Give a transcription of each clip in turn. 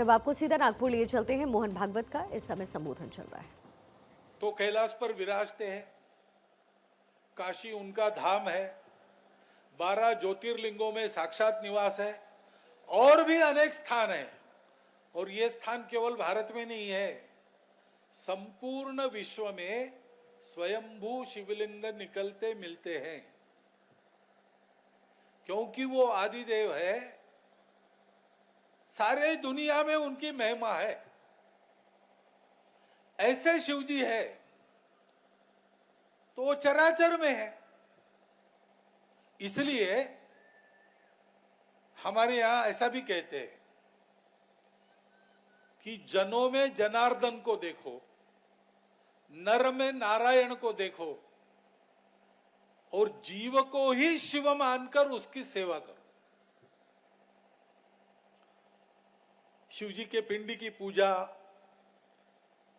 और अब आपको सीधा नागपुर लिए चलते हैं। मोहन भागवत का इस समय संबोधन चल रहा है। तो कैलाश पर विराजते हैं, काशी उनका धाम है, 12 ज्योतिर्लिंगों में साक्षात निवास है, और भी अनेक स्थान हैं। और ये स्थान केवल भारत में नहीं है, संपूर्ण विश्व में स्वयंभू शिवलिंग निकलते मिलते हैं, क्योंकि वो आदिदेव है। सारे दुनिया में उनकी महिमा है। ऐसे शिवजी है तो वो चराचर में है। इसलिए हमारे यहां ऐसा भी कहते हैं कि जनों में जनार्दन को देखो, नर में नारायण को देखो, और जीव को ही शिव मानकर उसकी सेवा करो। शिवजी के पिंडी की पूजा,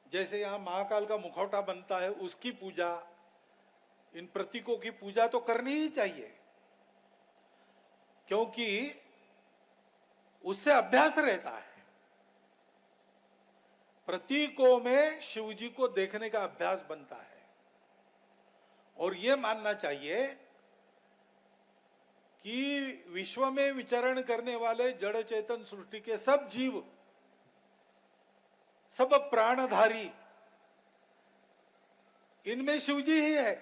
जैसे यहां महाकाल का मुखौटा बनता है, उसकी पूजा, इन प्रतीकों की पूजा तो करनी ही चाहिए, क्योंकि उससे अभ्यास रहता है। प्रतीकों में शिवजी को देखने का अभ्यास बनता है। और यह मानना चाहिए कि विश्व में विचरण करने वाले जड़ चेतन सृष्टि के सब जीव, सब प्राणधारी, इनमें शिवजी ही है।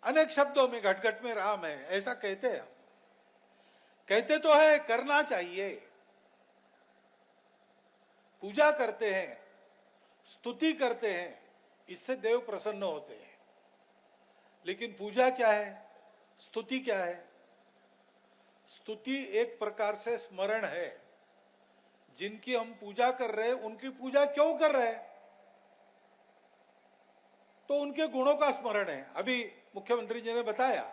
अनेक शब्दों में, घट घट में राम है, ऐसा कहते हैं। कहते तो है, करना चाहिए। पूजा करते हैं, स्तुति करते हैं, इससे देव प्रसन्न होते हैं। लेकिन पूजा क्या है, स्तुति क्या है? स्तुति एक प्रकार से स्मरण है। जिनकी हम पूजा कर रहे हैं, उनकी पूजा क्यों कर रहे हैं? तो उनके गुणों का स्मरण है। अभी मुख्यमंत्री जी ने बताया,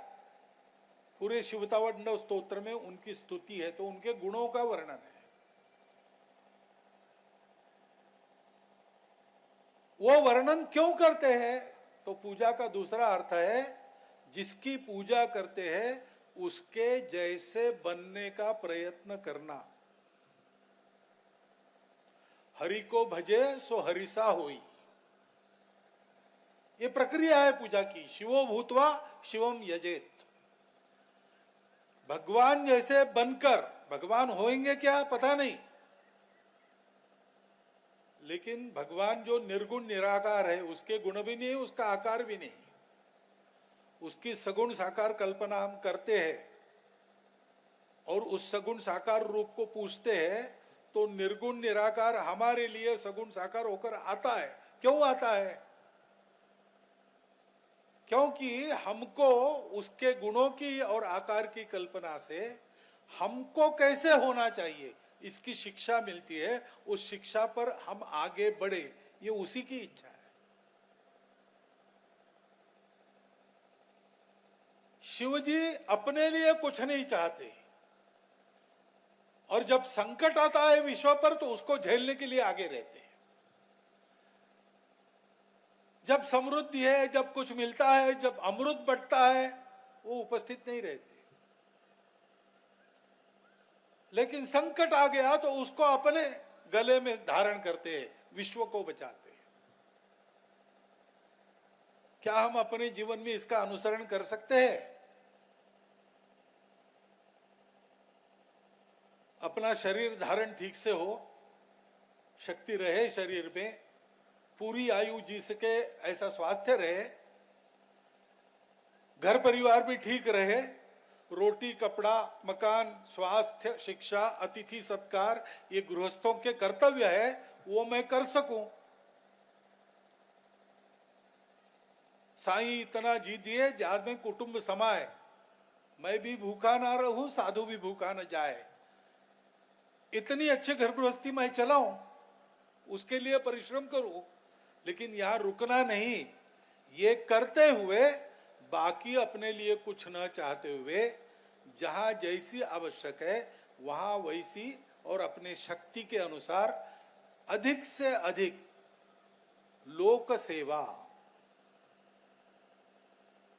पूरे शिवतांडव स्तोत्र में उनकी स्तुति है, तो उनके गुणों का वर्णन है। वो वर्णन क्यों करते हैं? तो पूजा का दूसरा अर्थ है, जिसकी पूजा करते हैं उसके जैसे बनने का प्रयत्न करना। हरि को भजे सो हरिसा होई, ये प्रक्रिया है पूजा की। शिवो भूतवा शिवम यजेत। भगवान जैसे बनकर, भगवान होंगे क्या पता नहीं, लेकिन भगवान जो निर्गुण निराकार है, उसके गुण भी नहीं, उसका आकार भी नहीं, उसकी सगुण साकार कल्पना हम करते हैं और उस सगुण साकार रूप को पूछते हैं, तो निर्गुण निराकार हमारे लिए सगुण साकार होकर आता है। क्यों आता है? क्योंकि हमको उसके गुणों की और आकार की कल्पना से हमको कैसे होना चाहिए, इसकी शिक्षा मिलती है। उस शिक्षा पर हम आगे बढ़े, ये उसी की इच्छा है। शिवजी अपने लिए कुछ नहीं चाहते, और जब संकट आता है विश्व पर, तो उसको झेलने के लिए आगे रहते हैं। जब समृद्धि है, जब कुछ मिलता है, जब अमृत बंटता है, वो उपस्थित नहीं रहते। लेकिन संकट आ गया तो उसको अपने गले में धारण करते हैं, विश्व को बचाते हैं। क्या हम अपने जीवन में इसका अनुसरण कर सकते हैं? अपना शरीर धारण ठीक से हो, शक्ति रहे शरीर में, पूरी आयु जी सके ऐसा स्वास्थ्य रहे, घर परिवार भी ठीक रहे, रोटी कपड़ा मकान स्वास्थ्य शिक्षा अतिथि सत्कार ये गृहस्थों के कर्तव्य है, वो मैं कर सकूं। साईं इतना जी दिए जाद में कुटुंब समाए, मैं भी भूखा ना रहूं साधु भी भूखा न जाए। इतनी अच्छी घर गृहस्थी मैं चलाऊं, उसके लिए परिश्रम करूं, लेकिन यहां रुकना नहीं। ये करते हुए बाकी अपने लिए कुछ न चाहते हुए, जहां जैसी आवश्यक है वहां वैसी, और अपने शक्ति के अनुसार अधिक से अधिक लोक सेवा,